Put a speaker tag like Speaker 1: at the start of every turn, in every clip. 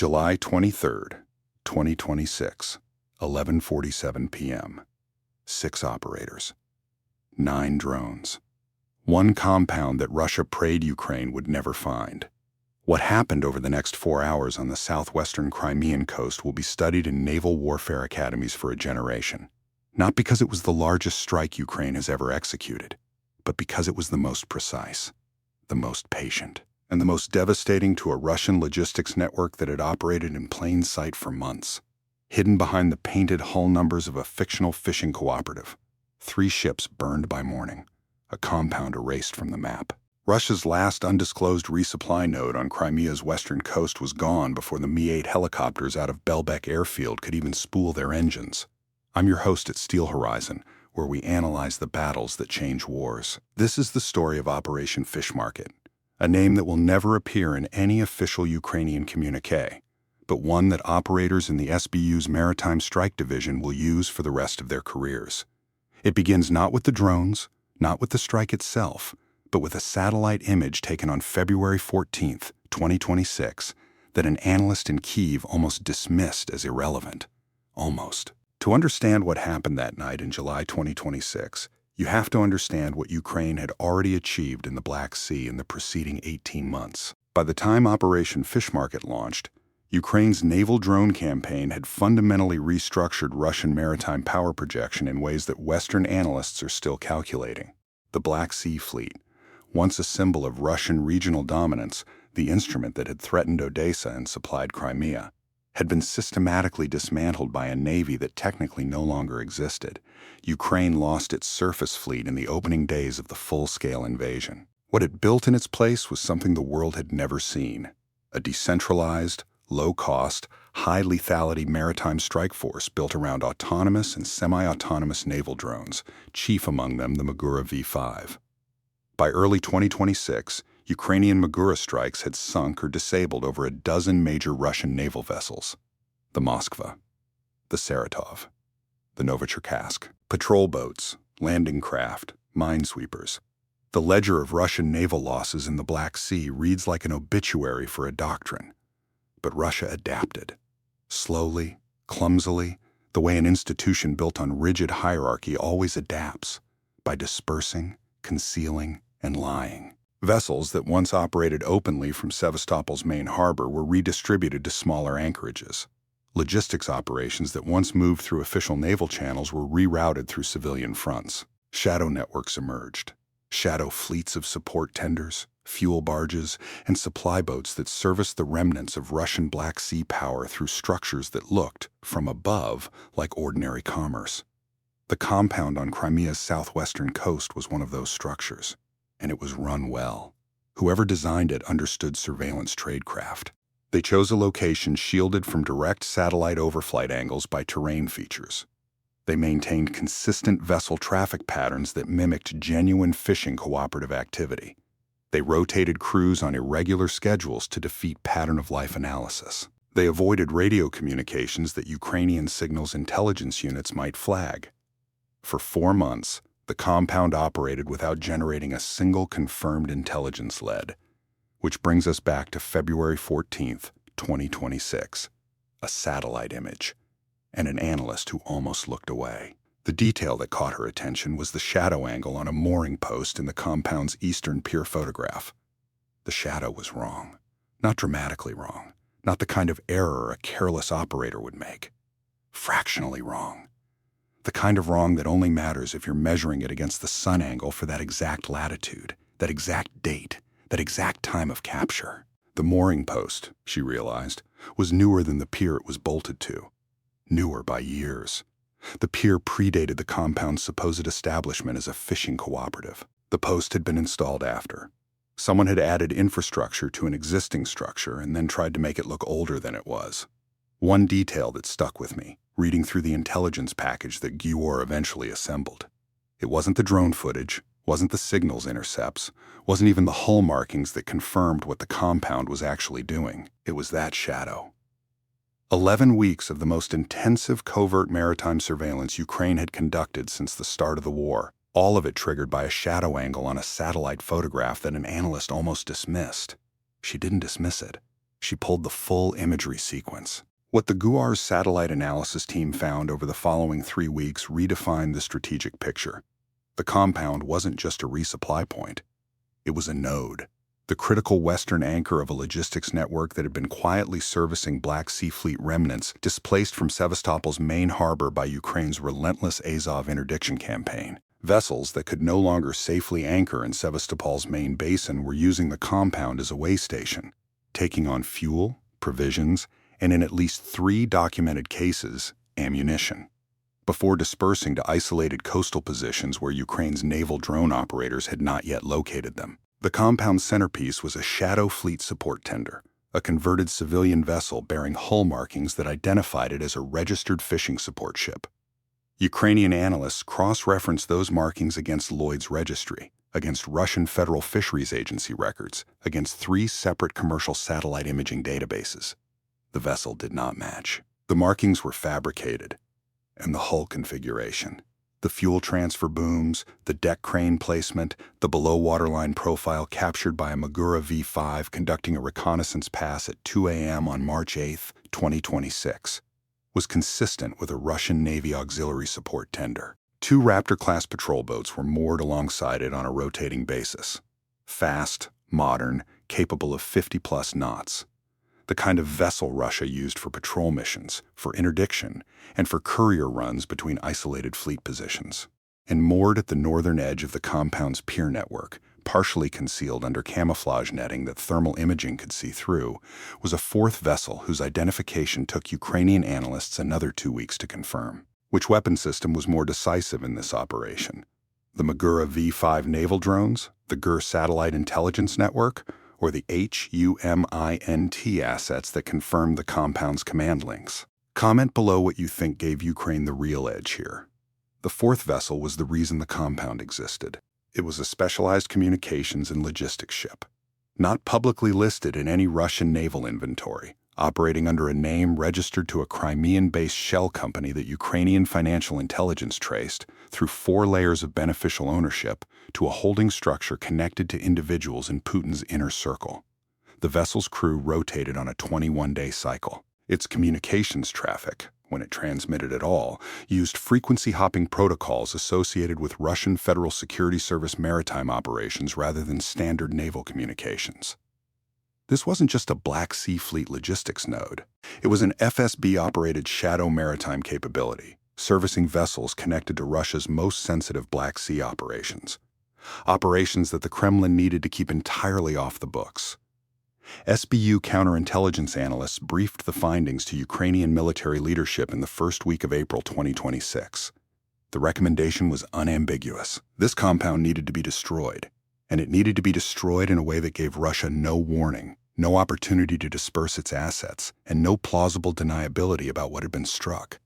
Speaker 1: July 23rd, 2026, 11:47 p.m. 6 operators. 9 drones. One compound that Russia prayed Ukraine would never find. What happened over the next 4 hours on the southwestern Crimean coast will be studied in naval warfare academies for a generation. Not because it was the largest strike Ukraine has ever executed, but because it was the most precise, the most patient, and the most devastating to a Russian logistics network that had operated in plain sight for months, hidden behind the painted hull numbers of a fictional fishing cooperative. 3 ships burned by morning, a compound erased from the map. Russia's last undisclosed resupply node on Crimea's western coast was gone before the Mi-8 helicopters out of Belbek airfield could even spool their engines. I'm your host at SteelHorizon, where we analyze the battles that change wars. This is the story of Operation Fish Market, a name that will never appear in any official Ukrainian communique, but one that operators in the SBU's Maritime Strike Division will use for the rest of their careers. It begins not with the drones, not with the strike itself, but with a satellite image taken on February 14, 2026, that an analyst in Kyiv almost dismissed as irrelevant. Almost. To understand what happened that night in July 2026, you have to understand what Ukraine had already achieved in the Black Sea in the preceding 18 months. By the time Operation Fish Market launched, Ukraine's naval drone campaign had fundamentally restructured Russian maritime power projection in ways that Western analysts are still calculating. The Black Sea Fleet, once a symbol of Russian regional dominance, the instrument that had threatened Odessa and supplied Crimea, had been systematically dismantled by a navy that technically no longer existed. Ukraine lost its surface fleet in the opening days of the full-scale invasion. What it built in its place was something the world had never seen: a decentralized, low-cost, high-lethality maritime strike force built around autonomous and semi-autonomous naval drones, chief among them the Magura V5. By early 2026, Ukrainian Magura strikes had sunk or disabled over a dozen major Russian naval vessels: the Moskva, the Saratov, the Novocherkassk, patrol boats, landing craft, minesweepers. The ledger of Russian naval losses in the Black Sea reads like an obituary for a doctrine. But Russia adapted. Slowly, clumsily, the way an institution built on rigid hierarchy always adapts, by dispersing, concealing, and lying. Vessels that once operated openly from Sevastopol's main harbor were redistributed to smaller anchorages. Logistics operations that once moved through official naval channels were rerouted through civilian fronts. Shadow networks emerged. Shadow fleets of support tenders, fuel barges, and supply boats that serviced the remnants of Russian Black Sea power through structures that looked, from above, like ordinary commerce. The compound on Crimea's southwestern coast was one of those structures, and it was run well. Whoever designed it understood surveillance tradecraft. They chose a location shielded from direct satellite overflight angles by terrain features. They maintained consistent vessel traffic patterns that mimicked genuine fishing cooperative activity. They rotated crews on irregular schedules to defeat pattern-of-life analysis. They avoided radio communications that Ukrainian signals intelligence units might flag. For 4 months, the compound operated without generating a single confirmed intelligence lead, which brings us back to February 14, 2026, a satellite image, and an analyst who almost looked away. The detail that caught her attention was the shadow angle on a mooring post in the compound's eastern pier photograph. The shadow was wrong, not dramatically wrong, not the kind of error a careless operator would make. Fractionally wrong. The kind of wrong that only matters if you're measuring it against the sun angle for that exact latitude, that exact date, that exact time of capture. The mooring post, she realized, was newer than the pier it was bolted to. Newer by years. The pier predated the compound's supposed establishment as a fishing cooperative. The post had been installed after. Someone had added infrastructure to an existing structure and then tried to make it look older than it was. One detail that stuck with me, reading through the intelligence package that Gyur eventually assembled. It wasn't the drone footage, wasn't the signals intercepts, wasn't even the hull markings that confirmed what the compound was actually doing. It was that shadow. 11 weeks of the most intensive covert maritime surveillance Ukraine had conducted since the start of the war, all of it triggered by a shadow angle on a satellite photograph that an analyst almost dismissed. She didn't dismiss it. She pulled the full imagery sequence. What the GUAR's satellite analysis team found over the following 3 weeks redefined the strategic picture. The compound wasn't just a resupply point. It was a node, the critical western anchor of a logistics network that had been quietly servicing Black Sea Fleet remnants displaced from Sevastopol's main harbor by Ukraine's relentless Azov interdiction campaign. Vessels that could no longer safely anchor in Sevastopol's main basin were using the compound as a way station, taking on fuel, provisions, and in at least 3 documented cases, ammunition, before dispersing to isolated coastal positions where Ukraine's naval drone operators had not yet located them. The compound's centerpiece was a shadow fleet support tender, a converted civilian vessel bearing hull markings that identified it as a registered fishing support ship. Ukrainian analysts cross-referenced those markings against Lloyd's registry, against Russian Federal Fisheries Agency records, against 3 separate commercial satellite imaging databases. The vessel did not match. The markings were fabricated, and the hull configuration, the fuel transfer booms, the deck crane placement, the below-waterline profile captured by a Magura V5 conducting a reconnaissance pass at 2 a.m. on March 8, 2026, was consistent with a Russian Navy auxiliary support tender. 2 Raptor-class patrol boats were moored alongside it on a rotating basis. Fast, modern, capable of 50-plus knots. The kind of vessel Russia used for patrol missions, for interdiction, and for courier runs between isolated fleet positions. And moored at the northern edge of the compound's pier network, partially concealed under camouflage netting that thermal imaging could see through, was a 4th vessel whose identification took Ukrainian analysts another 2 weeks to confirm. Which weapon system was more decisive in this operation? The Magura V5 naval drones, the GUR satellite intelligence network, or the HUMINT assets that confirmed the compound's command links? Comment below what you think gave Ukraine the real edge here. The 4th vessel was the reason the compound existed. It was a specialized communications and logistics ship, not publicly listed in any Russian naval inventory, operating under a name registered to a Crimean-based shell company that Ukrainian financial intelligence traced through 4 layers of beneficial ownership to a holding structure connected to individuals in Putin's inner circle. The vessel's crew rotated on a 21-day cycle. Its communications traffic, when it transmitted at all, used frequency-hopping protocols associated with Russian Federal Security Service maritime operations rather than standard naval communications. This wasn't just a Black Sea Fleet logistics node. It was an FSB-operated shadow maritime capability, servicing vessels connected to Russia's most sensitive Black Sea operations. Operations that the Kremlin needed to keep entirely off the books. SBU counterintelligence analysts briefed the findings to Ukrainian military leadership in the first week of April 2026. The recommendation was unambiguous. This compound needed to be destroyed, and it needed to be destroyed in a way that gave Russia no warning, no opportunity to disperse its assets, and no plausible deniability about what had been struck.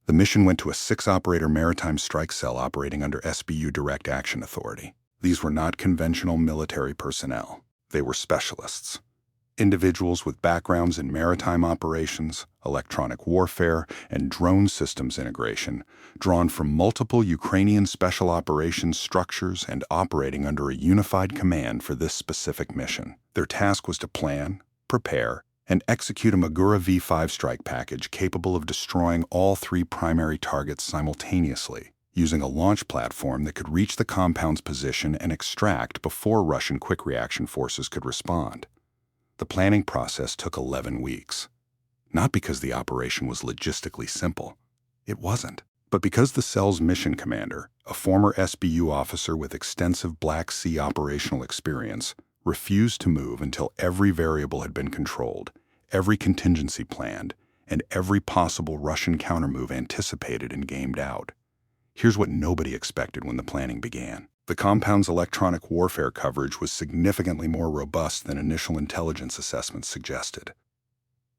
Speaker 1: The mission went to a 6-operator maritime strike cell operating under SBU Direct Action Authority. These were not conventional military personnel. They were specialists. Individuals with backgrounds in maritime operations, electronic warfare, and drone systems integration, drawn from multiple Ukrainian special operations structures and operating under a unified command for this specific mission. Their task was to plan, prepare, and execute a Magura V5 strike package capable of destroying all 3 primary targets simultaneously, using a launch platform that could reach the compound's position and extract before Russian quick reaction forces could respond. The planning process took 11 weeks. Not because the operation was logistically simple. It wasn't. But because the cell's mission commander, a former SBU officer with extensive Black Sea operational experience, refused to move until every variable had been controlled, every contingency planned, and every possible Russian countermove anticipated and gamed out. Here's what nobody expected when the planning began. The compound's electronic warfare coverage was significantly more robust than initial intelligence assessments suggested.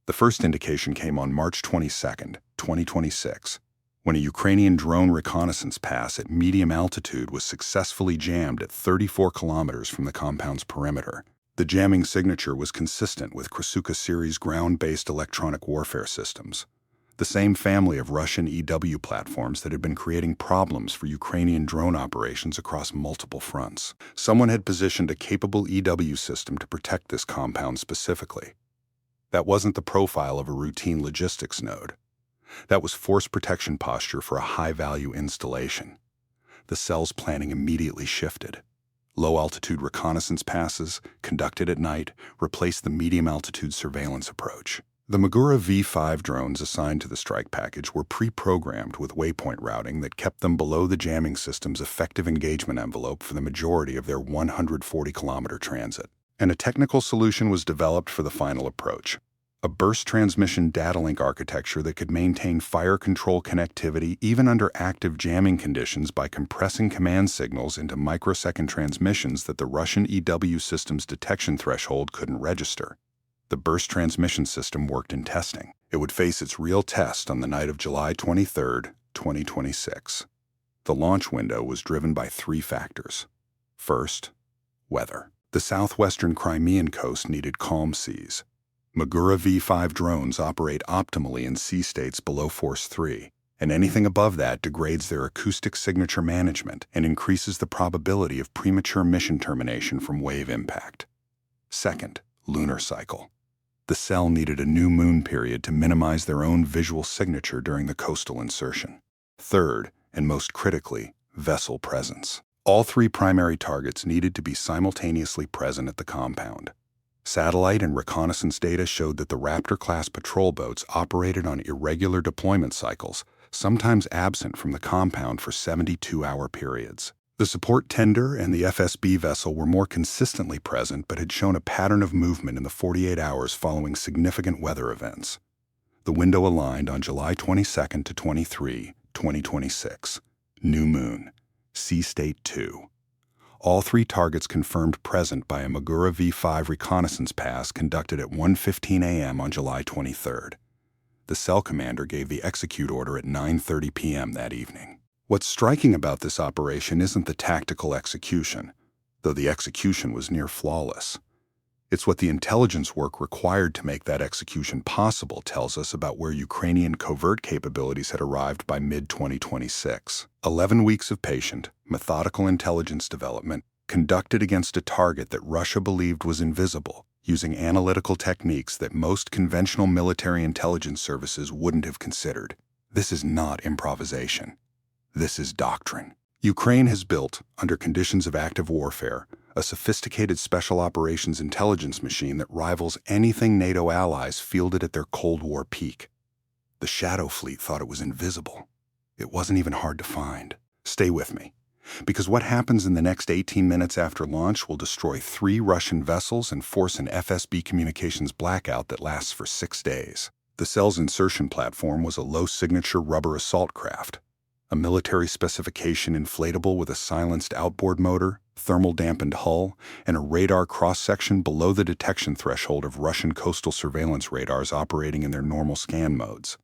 Speaker 1: The first indication came on March 22, 2026, when a Ukrainian drone reconnaissance pass at medium altitude was successfully jammed at 34 kilometers from the compound's perimeter. The jamming signature was consistent with Krasuka series ground-based electronic warfare systems, the same family of Russian EW platforms that had been creating problems for Ukrainian drone operations across multiple fronts. Someone had positioned a capable EW system to protect this compound specifically. That wasn't the profile of a routine logistics node. That was force protection posture for a high-value installation. The cell's planning immediately shifted. Low-altitude reconnaissance passes, conducted at night, replaced the medium-altitude surveillance approach. The Magura V5 drones assigned to the strike package were pre-programmed with waypoint routing that kept them below the jamming system's effective engagement envelope for the majority of their 140-kilometer transit. And a technical solution was developed for the final approach. A burst transmission data link architecture that could maintain fire control connectivity even under active jamming conditions by compressing command signals into microsecond transmissions that the Russian EW system's detection threshold couldn't register. The burst transmission system worked in testing. It would face its real test on the night of July 23, 2026. The launch window was driven by three factors. First, weather. The southwestern Crimean coast needed calm seas. Magura V5 drones operate optimally in sea states below Force 3, and anything above that degrades their acoustic signature management and increases the probability of premature mission termination from wave impact. Second, lunar cycle. The cell needed a new moon period to minimize their own visual signature during the coastal insertion. Third, and most critically, vessel presence. All three primary targets needed to be simultaneously present at the compound. Satellite and reconnaissance data showed that the Raptor-class patrol boats operated on irregular deployment cycles, sometimes absent from the compound for 72-hour periods. The support tender and the FSB vessel were more consistently present but had shown a pattern of movement in the 48 hours following significant weather events. The window aligned on July 22 to 23, 2026. New moon. Sea State 2. All three targets confirmed present by a Magura V5 reconnaissance pass conducted at 1:15 a.m. on July 23. The cell commander gave the execute order at 9:30 p.m. that evening. What's striking about this operation isn't the tactical execution, though the execution was near flawless. It's what the intelligence work required to make that execution possible tells us about where Ukrainian covert capabilities had arrived by mid-2026. 11 weeks of patient, methodical intelligence development conducted against a target that Russia believed was invisible, using analytical techniques that most conventional military intelligence services wouldn't have considered. This is not improvisation. This is doctrine. Ukraine has built, under conditions of active warfare, a sophisticated special operations intelligence machine that rivals anything NATO allies fielded at their Cold War peak. The Shadow Fleet thought it was invisible. It wasn't even hard to find. Stay with me, because what happens in the next 18 minutes after launch will destroy 3 Russian vessels and force an FSB communications blackout that lasts for 6 days. The cell's insertion platform was a low-signature rubber assault craft, a military specification inflatable with a silenced outboard motor, thermal-dampened hull, and a radar cross-section below the detection threshold of Russian coastal surveillance radars operating in their normal scan modes.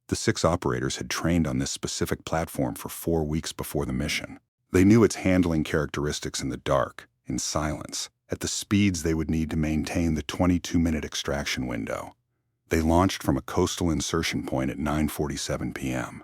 Speaker 1: The 6 operators had trained on this specific platform for 4 weeks before the mission. They knew its handling characteristics in the dark, in silence, at the speeds they would need to maintain the 22-minute extraction window. They launched from a coastal insertion point at 9:47 p.m.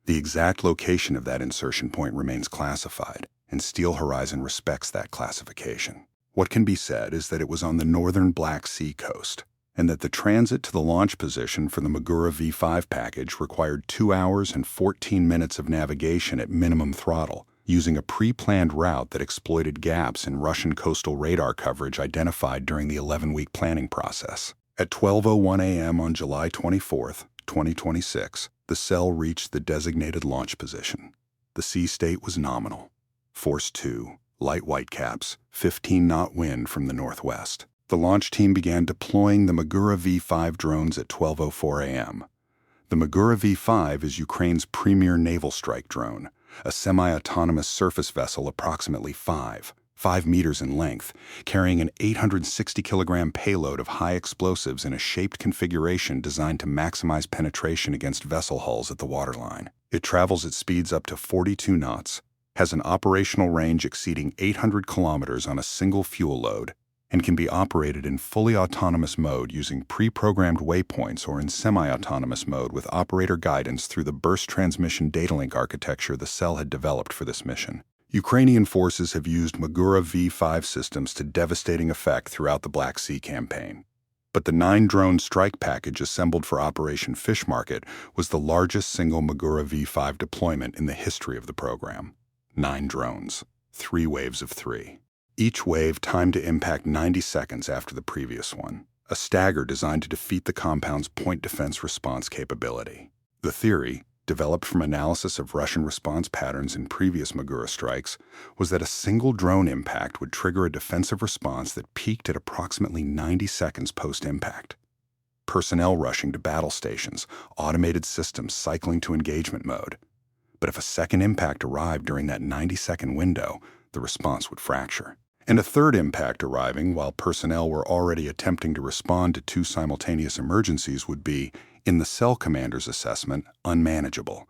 Speaker 1: The exact location of that insertion point remains classified, and SteelHorizon respects that classification. What can be said is that it was on the northern Black Sea coast, and that the transit to the launch position for the Magura V5 package required 2 hours and 14 minutes of navigation at minimum throttle, using a pre-planned route that exploited gaps in Russian coastal radar coverage identified during the 11-week planning process. At 12:01 a.m. on July 24, 2026, the cell reached the designated launch position. The sea state was nominal. Force 2, light whitecaps, 15-knot wind from the northwest. The launch team began deploying the Magura V5 drones at 12:04 a.m. The Magura V5 is Ukraine's premier naval strike drone, a semi-autonomous surface vessel approximately 5 meters in length, carrying an 860-kilogram payload of high explosives in a shaped configuration designed to maximize penetration against vessel hulls at the waterline. It travels at speeds up to 42 knots, has an operational range exceeding 800 kilometers on a single fuel load, and can be operated in fully autonomous mode using pre-programmed waypoints or in semi-autonomous mode with operator guidance through the burst transmission data link architecture the cell had developed for this mission. Ukrainian forces have used Magura V5 systems to devastating effect throughout the Black Sea campaign. But the 9-drone strike package assembled for Operation Fish Market was the largest single Magura V5 deployment in the history of the program. 9 drones, 3 waves of 3. Each wave timed to impact 90 seconds after the previous one, a stagger designed to defeat the compound's point defense response capability. The theory, developed from analysis of Russian response patterns in previous Magura strikes, was that a single drone impact would trigger a defensive response that peaked at approximately 90 seconds post-impact. Personnel rushing to battle stations, automated systems cycling to engagement mode. But if a second impact arrived during that 90-second window, the response would fracture. And a third impact arriving while personnel were already attempting to respond to 2 simultaneous emergencies would be, in the cell commander's assessment, unmanageable.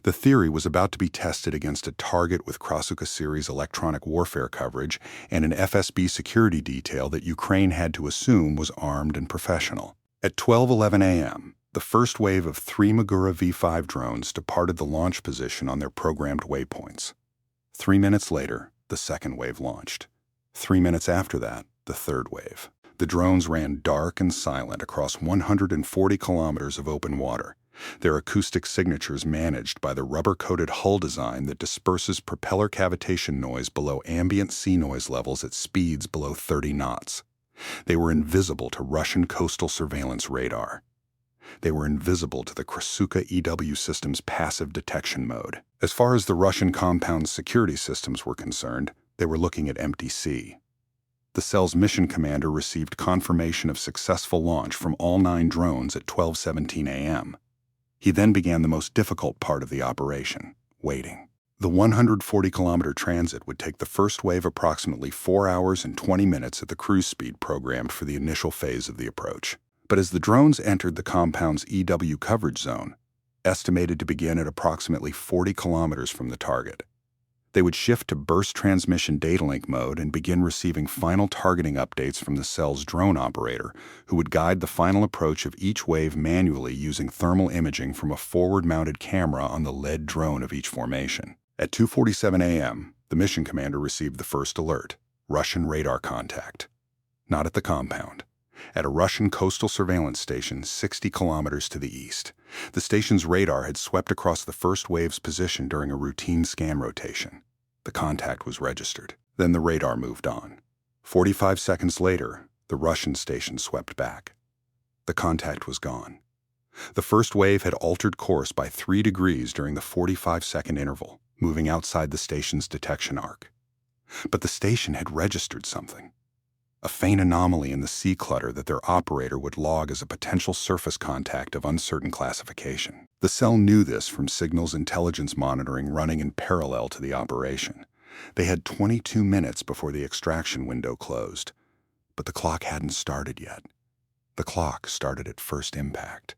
Speaker 1: The theory was about to be tested against a target with Krasuka series electronic warfare coverage and an FSB security detail that Ukraine had to assume was armed and professional. At 12:11 a.m., the first wave of 3 Magura V5 drones departed the launch position on their programmed waypoints. 3 minutes later, the second wave launched. 3 minutes after that, the third wave. The drones ran dark and silent across 140 kilometers of open water, their acoustic signatures managed by the rubber-coated hull design that disperses propeller cavitation noise below ambient sea noise levels at speeds below 30 knots. They were invisible to Russian coastal surveillance radar. They were invisible to the Krasuka EW system's passive detection mode. As far as the Russian compound's security systems were concerned, they were looking at empty sea. The cell's mission commander received confirmation of successful launch from all 9 drones at 12:17 a.m. He then began the most difficult part of the operation, waiting. The 140-kilometer transit would take the first wave approximately 4 hours and 20 minutes at the cruise speed programmed for the initial phase of the approach. But as the drones entered the compound's EW coverage zone, estimated to begin at approximately 40 kilometers from the target, they would shift to burst transmission data link mode and begin receiving final targeting updates from the cell's drone operator, who would guide the final approach of each wave manually using thermal imaging from a forward-mounted camera on the lead drone of each formation. At 2:47 a.m., the mission commander received the first alert: Russian radar contact. Not at the compound. At a Russian coastal surveillance station 60 kilometers to the east. The station's radar had swept across the first wave's position during a routine scan rotation. The contact was registered. Then the radar moved on. 45 seconds later, the Russian station swept back. The contact was gone. The first wave had altered course by 3 degrees during the 45-second interval, moving outside the station's detection arc. But the station had registered something. A faint anomaly in the sea clutter that their operator would log as a potential surface contact of uncertain classification. The cell knew this from signals intelligence monitoring running in parallel to the operation. They had 22 minutes before the extraction window closed, but the clock hadn't started yet. The clock started at first impact.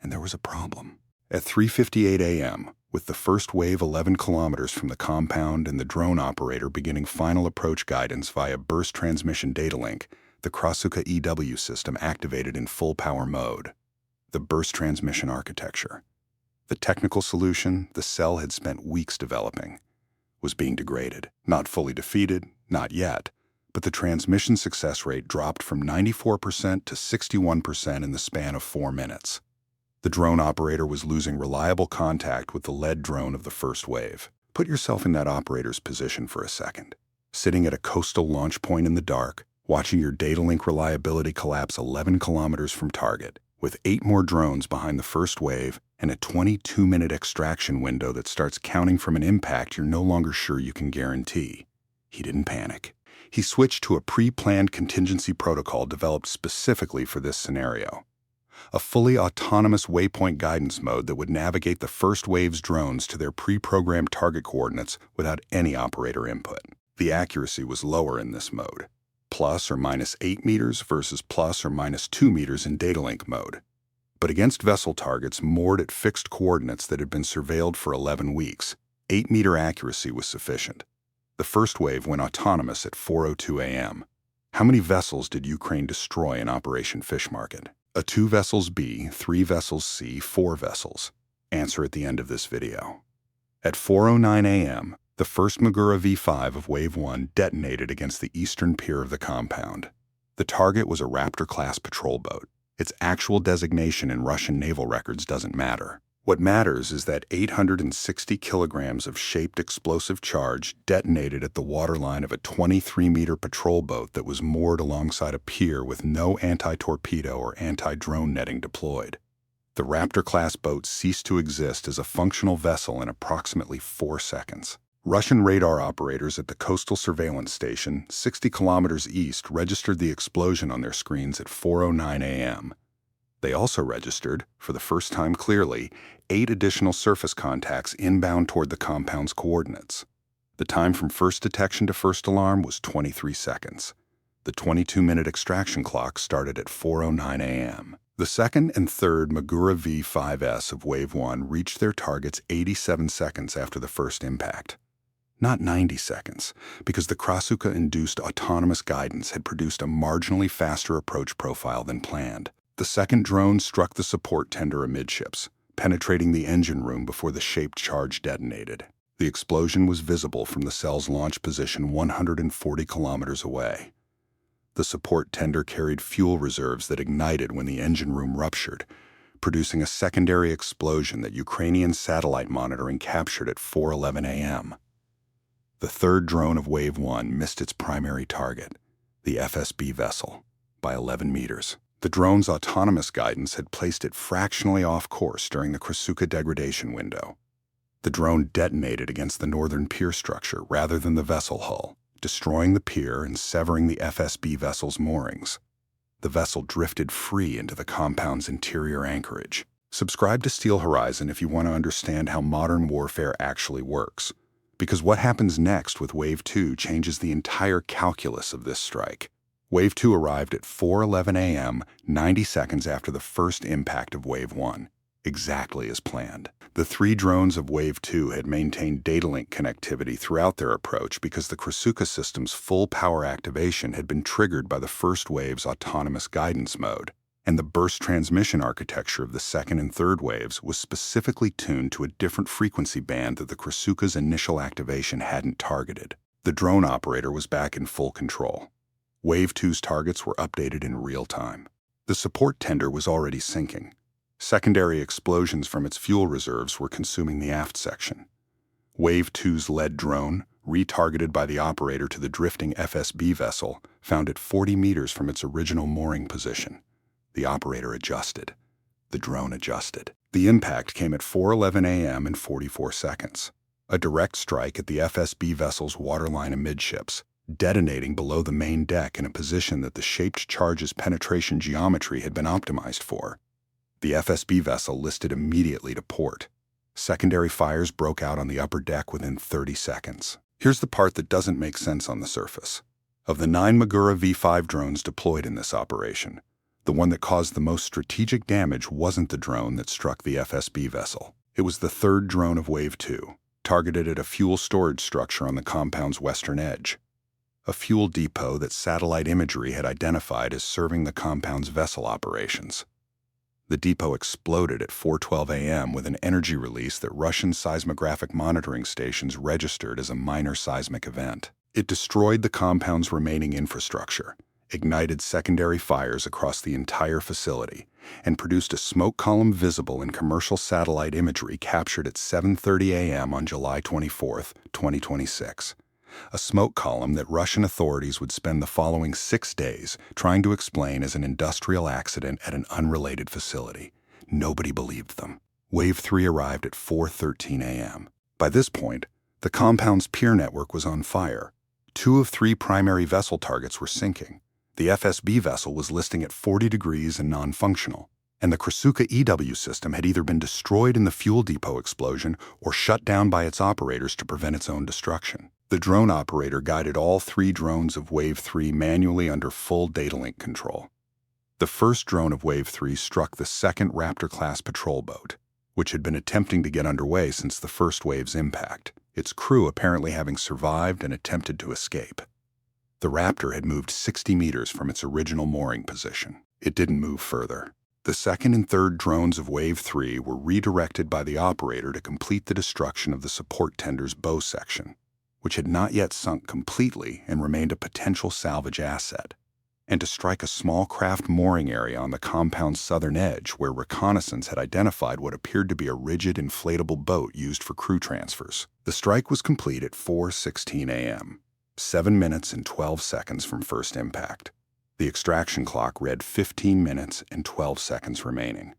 Speaker 1: And there was a problem. At 3:58 a.m., with the first wave 11 kilometers from the compound and the drone operator beginning final approach guidance via burst transmission data link, the Krasuka EW system activated in full power mode. The burst transmission architecture, the technical solution the cell had spent weeks developing, was being degraded. Not fully defeated, not yet, but the transmission success rate dropped from 94% to 61% in the span of 4 minutes. The drone operator was losing reliable contact with the lead drone of the first wave. Put yourself in that operator's position for a second. Sitting at a coastal launch point in the dark, watching your data link reliability collapse 11 kilometers from target, with 8 more drones behind the first wave and a 22-minute extraction window that starts counting from an impact you're no longer sure you can guarantee. He didn't panic. He switched to a pre-planned contingency protocol developed specifically for this scenario. A fully autonomous waypoint guidance mode that would navigate the first wave's drones to their pre-programmed target coordinates without any operator input. The accuracy was lower in this mode, plus or minus 8 meters versus plus or minus 2 meters in data link mode. But against vessel targets moored at fixed coordinates that had been surveilled for 11 weeks, 8-meter accuracy was sufficient. The first wave went autonomous at 4:02 a.m. How many vessels did Ukraine destroy in Operation Fish Market? A 2 vessels B, 3 vessels C, 4 vessels. Answer at the end of this video. At 4:09 a.m., the first Magura V5 of Wave 1 detonated against the eastern pier of the compound. The target was a Raptor-class patrol boat. Its actual designation in Russian naval records doesn't matter. What matters is that 860 kilograms of shaped explosive charge detonated at the waterline of a 23-meter patrol boat that was moored alongside a pier with no anti-torpedo or anti-drone netting deployed. The Raptor-class boat ceased to exist as a functional vessel in approximately 4 seconds. Russian radar operators at the coastal surveillance station, 60 kilometers east, registered the explosion on their screens at 4:09 a.m. They also registered, for the first time clearly, 8 additional surface contacts inbound toward the compound's coordinates. The time from first detection to first alarm was 23 seconds. The 22-minute extraction clock started at 4:09 a.m. The second and third Magura V5s of Wave 1 reached their targets 87 seconds after the first impact. Not 90 seconds, because the Krasuka-induced autonomous guidance had produced a marginally faster approach profile than planned. The second drone struck the support tender amidships, penetrating the engine room before the shaped charge detonated. The explosion was visible from the cell's launch position 140 kilometers away. The support tender carried fuel reserves that ignited when the engine room ruptured, producing a secondary explosion that Ukrainian satellite monitoring captured at 4:11 a.m. The third drone of Wave 1 missed its primary target, the FSB vessel, by 11 meters. The drone's autonomous guidance had placed it fractionally off course during the Krasuka degradation window. The drone detonated against the northern pier structure rather than the vessel hull, destroying the pier and severing the FSB vessel's moorings. The vessel drifted free into the compound's interior anchorage. Subscribe to SteelHorizon if you want to understand how modern warfare actually works, because what happens next with Wave 2 changes the entire calculus of this strike. Wave 2 arrived at 4:11 a.m., 90 seconds after the first impact of Wave 1, exactly as planned. The 3 drones of Wave 2 had maintained data link connectivity throughout their approach because the Krasuka system's full power activation had been triggered by the first wave's autonomous guidance mode, and the burst transmission architecture of the second and third waves was specifically tuned to a different frequency band that the Krasuka's initial activation hadn't targeted. The drone operator was back in full control. Wave 2's targets were updated in real time. The support tender was already sinking. Secondary explosions from its fuel reserves were consuming the aft section. Wave 2's lead drone, retargeted by the operator to the drifting FSB vessel, found it 40 meters from its original mooring position. The operator adjusted. The drone adjusted. The impact came at 4:11 a.m. in 44 seconds. A direct strike at the FSB vessel's waterline amidships, detonating below the main deck in a position that the shaped charge's penetration geometry had been optimized for. The FSB vessel listed immediately to port. Secondary fires broke out on the upper deck within 30 seconds. Here's the part that doesn't make sense on the surface. Of the 9 Magura V5 drones deployed in this operation, the one that caused the most strategic damage wasn't the drone that struck the FSB vessel. It was the third drone of Wave 2, targeted at a fuel storage structure on the compound's western edge. A fuel depot that satellite imagery had identified as serving the compound's vessel operations. The depot exploded at 4:12 a.m. with an energy release that Russian seismographic monitoring stations registered as a minor seismic event. It destroyed the compound's remaining infrastructure, ignited secondary fires across the entire facility, and produced a smoke column visible in commercial satellite imagery captured at 7:30 a.m. on July 24, 2026. A smoke column that Russian authorities would spend the following 6 days trying to explain as an industrial accident at an unrelated facility. Nobody believed them. Wave 3 arrived at 4:13 a.m. By this point, the compound's pier network was on fire. 2 of 3 primary vessel targets were sinking. The FSB vessel was listing at 40 degrees and non-functional, and the Krasuka EW system had either been destroyed in the fuel depot explosion or shut down by its operators to prevent its own destruction. The drone operator guided all 3 drones of Wave 3 manually under full data link control. The first drone of Wave 3 struck the second Raptor-class patrol boat, which had been attempting to get underway since the first wave's impact, its crew apparently having survived and attempted to escape. The Raptor had moved 60 meters from its original mooring position. It didn't move further. The second and third drones of Wave 3 were redirected by the operator to complete the destruction of the support tender's bow section, which had not yet sunk completely and remained a potential salvage asset. and to strike a small craft mooring area on the compound's southern edge where reconnaissance had identified what appeared to be a rigid inflatable boat used for crew transfers. The strike was complete at 4:16 a.m., 7 minutes and 12 seconds from first impact. The extraction clock read 15 minutes and 12 seconds remaining.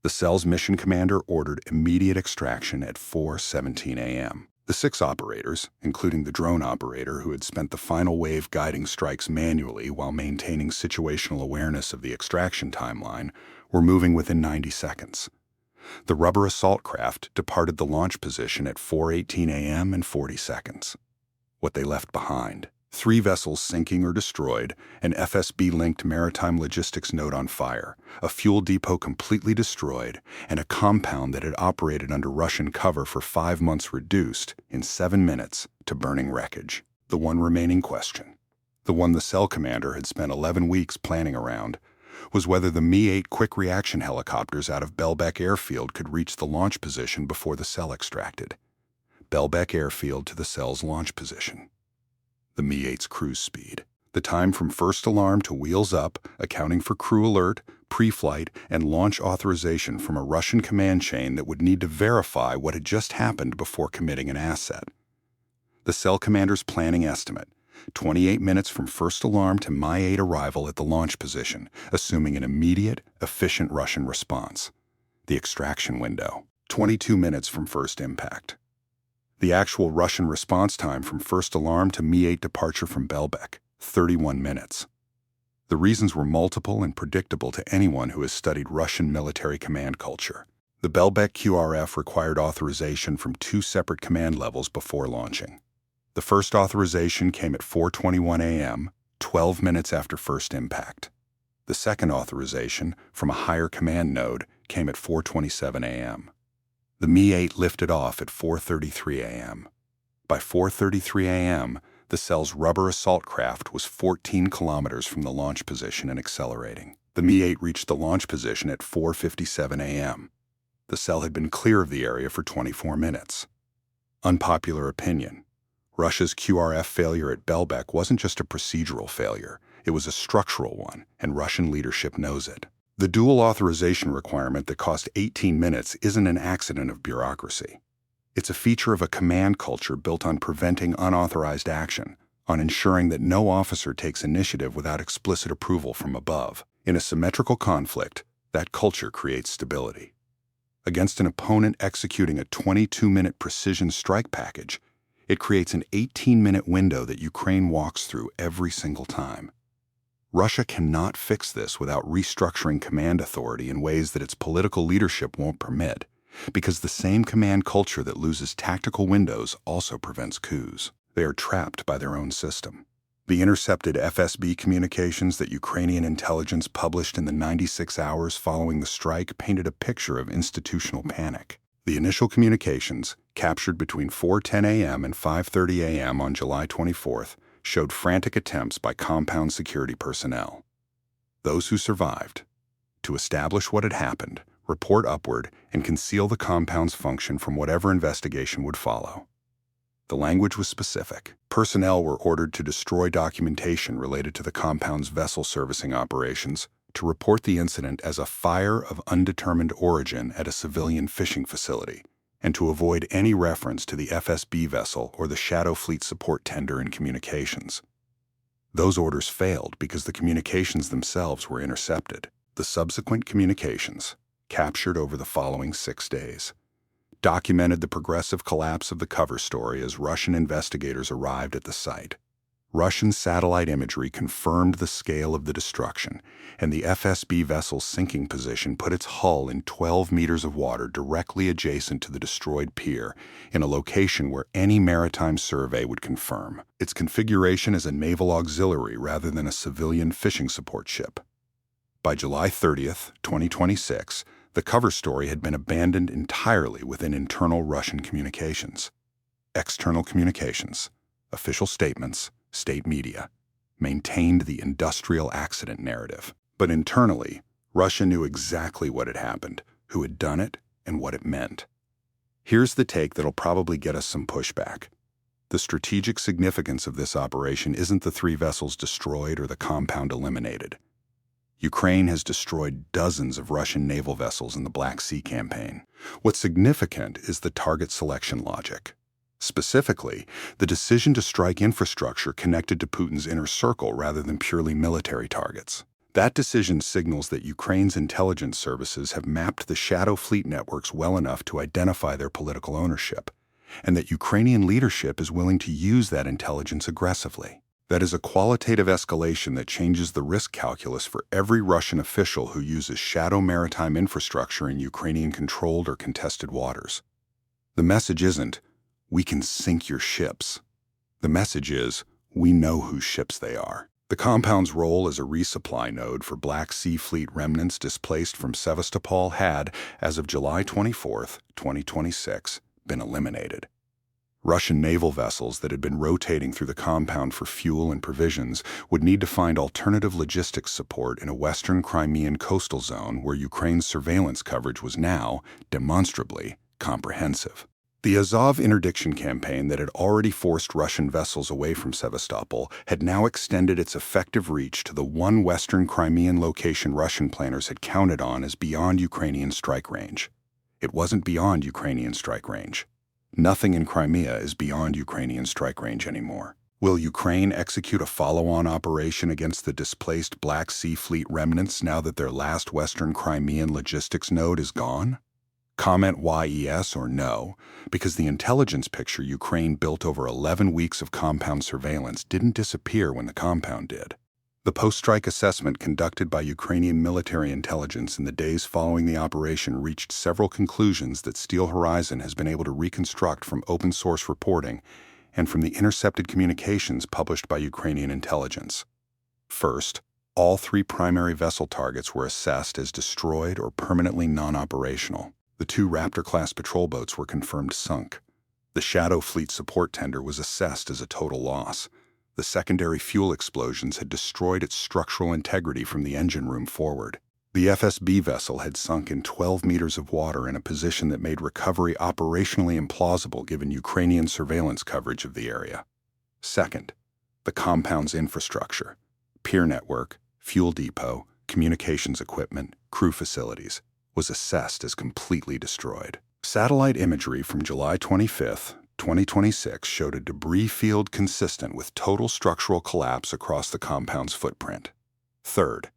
Speaker 1: The cell's mission commander ordered immediate extraction at 4:17 a.m. The 6 operators, including the drone operator who had spent the final wave guiding strikes manually while maintaining situational awareness of the extraction timeline, were moving within 90 seconds. The rubber assault craft departed the launch position at 4:18 a.m. and 40 seconds. What they left behind: 3 vessels sinking or destroyed, an FSB-linked maritime logistics node on fire, a fuel depot completely destroyed, and a compound that had operated under Russian cover for 5 months reduced, in 7 minutes, to burning wreckage. The one remaining question, the one the cell commander had spent 11 weeks planning around, was whether the Mi-8 quick-reaction helicopters out of Belbek Airfield could reach the launch position before the cell extracted. Belbek Airfield to the cell's launch position. The Mi-8's cruise speed. The time from first alarm to wheels up, accounting for crew alert, pre-flight, and launch authorization from a Russian command chain that would need to verify what had just happened before committing an asset. The cell commander's planning estimate: 28 minutes from first alarm to Mi-8 arrival at the launch position, assuming an immediate, efficient Russian response. The extraction window: 22 minutes from first impact. The actual Russian response time from first alarm to Mi-8 departure from Belbek: 31 minutes. The reasons were multiple and predictable to anyone who has studied Russian military command culture. The Belbek QRF required authorization from 2 separate command levels before launching. The first authorization came at 4:21 a.m., 12 minutes after first impact. The second authorization, from a higher command node, came at 4:27 a.m. The Mi-8 lifted off at 4:33 a.m. By 4:33 a.m., the cell's rubber assault craft was 14 kilometers from the launch position and accelerating. The Mi-8 reached the launch position at 4:57 a.m. The cell had been clear of the area for 24 minutes. Unpopular opinion: Russia's QRF failure at Belbek wasn't just a procedural failure, it was a structural one, and Russian leadership knows it. The dual authorization requirement that cost 18 minutes isn't an accident of bureaucracy. It's a feature of a command culture built on preventing unauthorized action, on ensuring that no officer takes initiative without explicit approval from above. In a symmetrical conflict, that culture creates stability. Against an opponent executing a 22-minute precision strike package, it creates an 18-minute window that Ukraine walks through every single time. Russia cannot fix this without restructuring command authority in ways that its political leadership won't permit, because the same command culture that loses tactical windows also prevents coups. They are trapped by their own system. The intercepted FSB communications that Ukrainian intelligence published in the 96 hours following the strike painted a picture of institutional panic. The initial communications, captured between 4:10 a.m. and 5:30 a.m. on July 24th, showed frantic attempts by compound security personnel. Those who survived, to establish what had happened, report upward, and conceal the compound's function from whatever investigation would follow. The language was specific. Personnel were ordered to destroy documentation related to the compound's vessel servicing operations, to report the incident as a fire of undetermined origin at a civilian fishing facility, and to avoid any reference to the FSB vessel or the Shadow Fleet support tender in communications. Those orders failed because the communications themselves were intercepted. The subsequent communications, captured over the following 6 days, documented the progressive collapse of the cover story as Russian investigators arrived at the site. Russian satellite imagery confirmed the scale of the destruction, and the FSB vessel's sinking position put its hull in 12 meters of water directly adjacent to the destroyed pier, in a location where any maritime survey would confirm its configuration as a naval auxiliary rather than a civilian fishing support ship. By July 30th, 2026, the cover story had been abandoned entirely within internal Russian communications. External communications, official statements, state media, maintained the industrial accident narrative. But internally, Russia knew exactly what had happened, who had done it, and what it meant. Here's the take that'll probably get us some pushback. The strategic significance of this operation isn't the 3 vessels destroyed or the compound eliminated. Ukraine has destroyed dozens of Russian naval vessels in the Black Sea campaign. What's significant is the target selection logic. Specifically, the decision to strike infrastructure connected to Putin's inner circle rather than purely military targets. That decision signals that Ukraine's intelligence services have mapped the shadow fleet networks well enough to identify their political ownership, and that Ukrainian leadership is willing to use that intelligence aggressively. That is a qualitative escalation that changes the risk calculus for every Russian official who uses shadow maritime infrastructure in Ukrainian-controlled or contested waters. The message isn't, "We can sink your ships." The message is, "We know whose ships they are." The compound's role as a resupply node for Black Sea Fleet remnants displaced from Sevastopol had, as of July 24, 2026, been eliminated. Russian naval vessels that had been rotating through the compound for fuel and provisions would need to find alternative logistics support in a western Crimean coastal zone where Ukraine's surveillance coverage was now, demonstrably, comprehensive. The Azov interdiction campaign that had already forced Russian vessels away from Sevastopol had now extended its effective reach to the one western Crimean location Russian planners had counted on as beyond Ukrainian strike range. It wasn't beyond Ukrainian strike range. Nothing in Crimea is beyond Ukrainian strike range anymore. Will Ukraine execute a follow-on operation against the displaced Black Sea Fleet remnants now that their last western Crimean logistics node is gone? Comment yes or no, because the intelligence picture Ukraine built over 11 weeks of compound surveillance didn't disappear when the compound did. The post-strike assessment conducted by Ukrainian military intelligence in the days following the operation reached several conclusions that SteelHorizon has been able to reconstruct from open-source reporting and from the intercepted communications published by Ukrainian intelligence. First, all 3 primary vessel targets were assessed as destroyed or permanently non-operational. The 2 Raptor-class patrol boats were confirmed sunk. The Shadow Fleet support tender was assessed as a total loss. The secondary fuel explosions had destroyed its structural integrity from the engine room forward. The FSB vessel had sunk in 12 meters of water in a position that made recovery operationally implausible given Ukrainian surveillance coverage of the area. Second, the compound's infrastructure, pier network, fuel depot, communications equipment, crew facilities, was assessed as completely destroyed. Satellite imagery from July 25, 2026 showed a debris field consistent with total structural collapse across the compound's footprint. Third,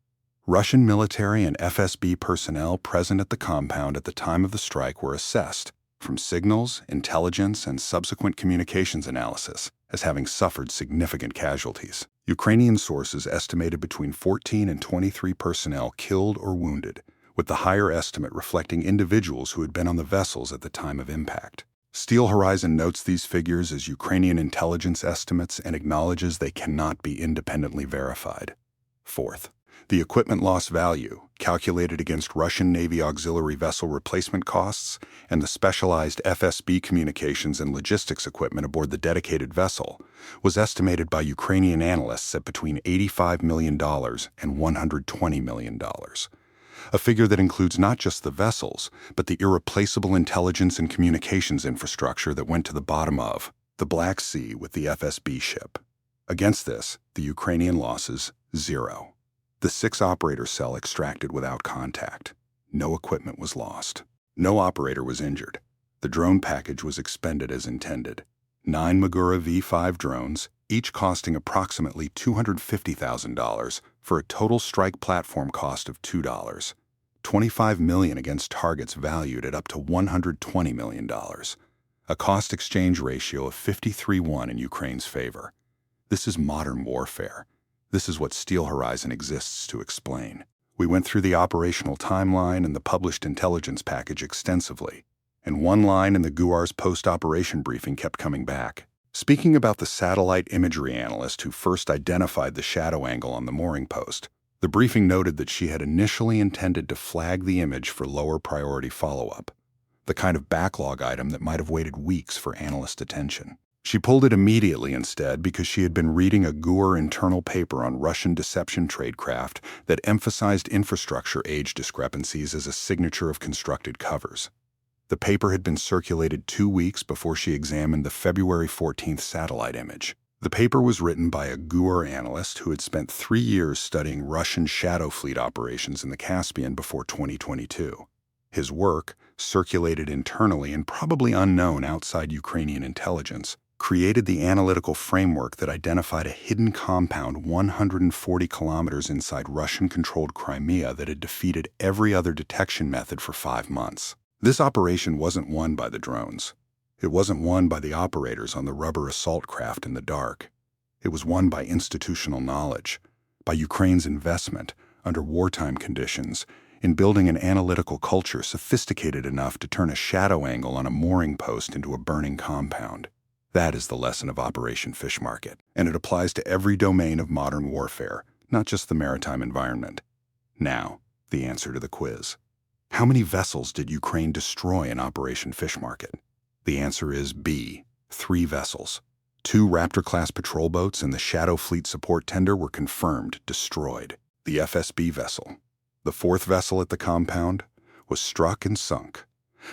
Speaker 1: Russian military and FSB personnel present at the compound at the time of the strike were assessed, from signals, intelligence, and subsequent communications analysis, as having suffered significant casualties. Ukrainian sources estimated between 14 and 23 personnel killed or wounded, with the higher estimate reflecting individuals who had been on the vessels at the time of impact. SteelHorizon notes these figures as Ukrainian intelligence estimates and acknowledges they cannot be independently verified. Fourth, the equipment loss value, calculated against Russian Navy auxiliary vessel replacement costs and the specialized FSB communications and logistics equipment aboard the dedicated vessel, was estimated by Ukrainian analysts at between $85 million and $120 million. A figure that includes not just the vessels, but the irreplaceable intelligence and communications infrastructure that went to the bottom of the Black Sea with the FSB ship. Against this, the Ukrainian losses, 0. The 6 operator cell extracted without contact. No equipment was lost. No operator was injured. The drone package was expended as intended. 9 Magura V5 drones, each costing approximately $250,000 for a total strike platform cost of $2. $25 million against targets valued at up to $120 million. A cost-exchange ratio of 53:1 in Ukraine's favor. This is modern warfare. This is what SteelHorizon exists to explain. We went through the operational timeline and the published intelligence package extensively, and one line in the GUAR's post-operation briefing kept coming back. Speaking about the satellite imagery analyst who first identified the shadow angle on the mooring post, the briefing noted that she had initially intended to flag the image for lower priority follow-up, the kind of backlog item that might have waited weeks for analyst attention. She pulled it immediately instead because she had been reading a GUAR internal paper on Russian deception tradecraft that emphasized infrastructure age discrepancies as a signature of constructed covers. The paper had been circulated 2 weeks before she examined the February 14th satellite image. The paper was written by a GUR analyst who had spent 3 years studying Russian shadow fleet operations in the Caspian before 2022. His work, circulated internally and probably unknown outside Ukrainian intelligence, created the analytical framework that identified a hidden compound 140 kilometers inside Russian-controlled Crimea that had defeated every other detection method for 5 months. This operation wasn't won by the drones. It wasn't won by the operators on the rubber assault craft in the dark. It was won by institutional knowledge, by Ukraine's investment, under wartime conditions, in building an analytical culture sophisticated enough to turn a shadow angle on a mooring post into a burning compound. That is the lesson of Operation Fish Market, and it applies to every domain of modern warfare, not just the maritime environment. Now, the answer to the quiz. How many vessels did Ukraine destroy in Operation Fish Market? The answer is B, 3 vessels. 2 Raptor-class patrol boats and the Shadow Fleet support tender were confirmed destroyed. The FSB vessel, the 4th vessel at the compound, was struck and sunk,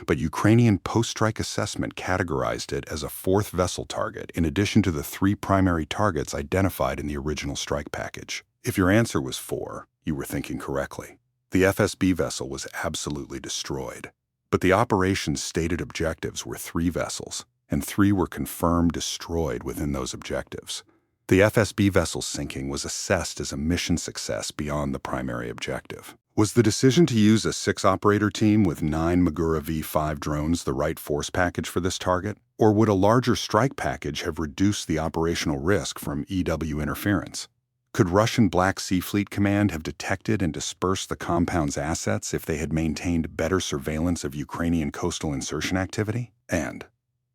Speaker 1: but Ukrainian post-strike assessment categorized it as a 4th vessel target in addition to the 3 primary targets identified in the original strike package. If your answer was 4, you were thinking correctly. The FSB vessel was absolutely destroyed. But the operation's stated objectives were 3 vessels, and 3 were confirmed destroyed within those objectives. The FSB vessel's sinking was assessed as a mission success beyond the primary objective. Was the decision to use a 6-operator team with 9 Magura V5 drones the right force package for this target? Or would a larger strike package have reduced the operational risk from EW interference? Could Russian Black Sea Fleet Command have detected and dispersed the compound's assets if they had maintained better surveillance of Ukrainian coastal insertion activity? And,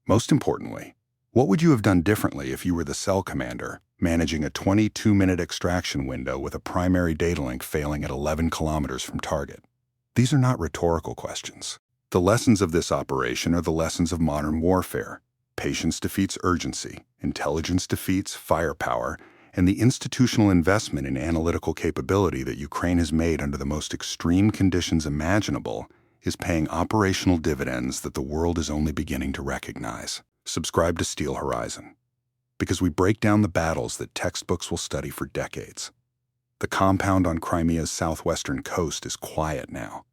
Speaker 1: most importantly, what would you have done differently if you were the cell commander, managing a 22-minute extraction window with a primary data link failing at 11 kilometers from target? These are not rhetorical questions. The lessons of this operation are the lessons of modern warfare. Patience defeats urgency, intelligence defeats firepower, and the institutional investment in analytical capability that Ukraine has made under the most extreme conditions imaginable is paying operational dividends that the world is only beginning to recognize. Subscribe to SteelHorizon, because we break down the battles that textbooks will study for decades. The compound on Crimea's southwestern coast is quiet now.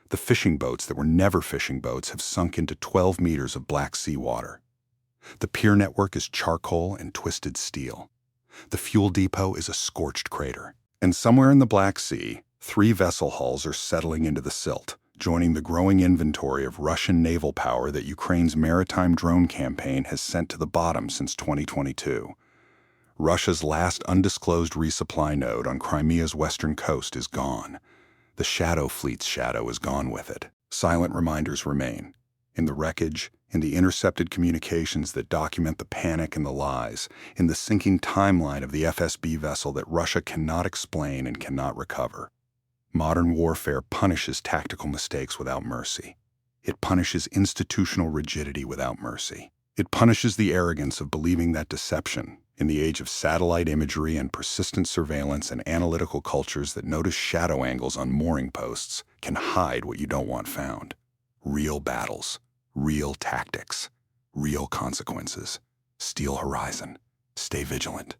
Speaker 1: The fishing boats that were never fishing boats have sunk into 12 meters of Black Sea water. The pier network is charcoal and twisted steel. The fuel depot is a scorched crater. And somewhere in the Black Sea, 3 vessel hulls are settling into the silt, joining the growing inventory of Russian naval power that Ukraine's maritime drone campaign has sent to the bottom since 2022. Russia's last undisclosed resupply node on Crimea's western coast is gone. The Shadow Fleet's shadow is gone with it. Silent reminders remain. In the wreckage, in the intercepted communications that document the panic and the lies, in the sinking timeline of the FSB vessel that Russia cannot explain and cannot recover. Modern warfare punishes tactical mistakes without mercy. It punishes institutional rigidity without mercy. It punishes the arrogance of believing that deception, in the age of satellite imagery and persistent surveillance and analytical cultures that notice shadow angles on mooring posts, can hide what you don't want found. Real battles. Real tactics, real consequences. SteelHorizon. Stay vigilant.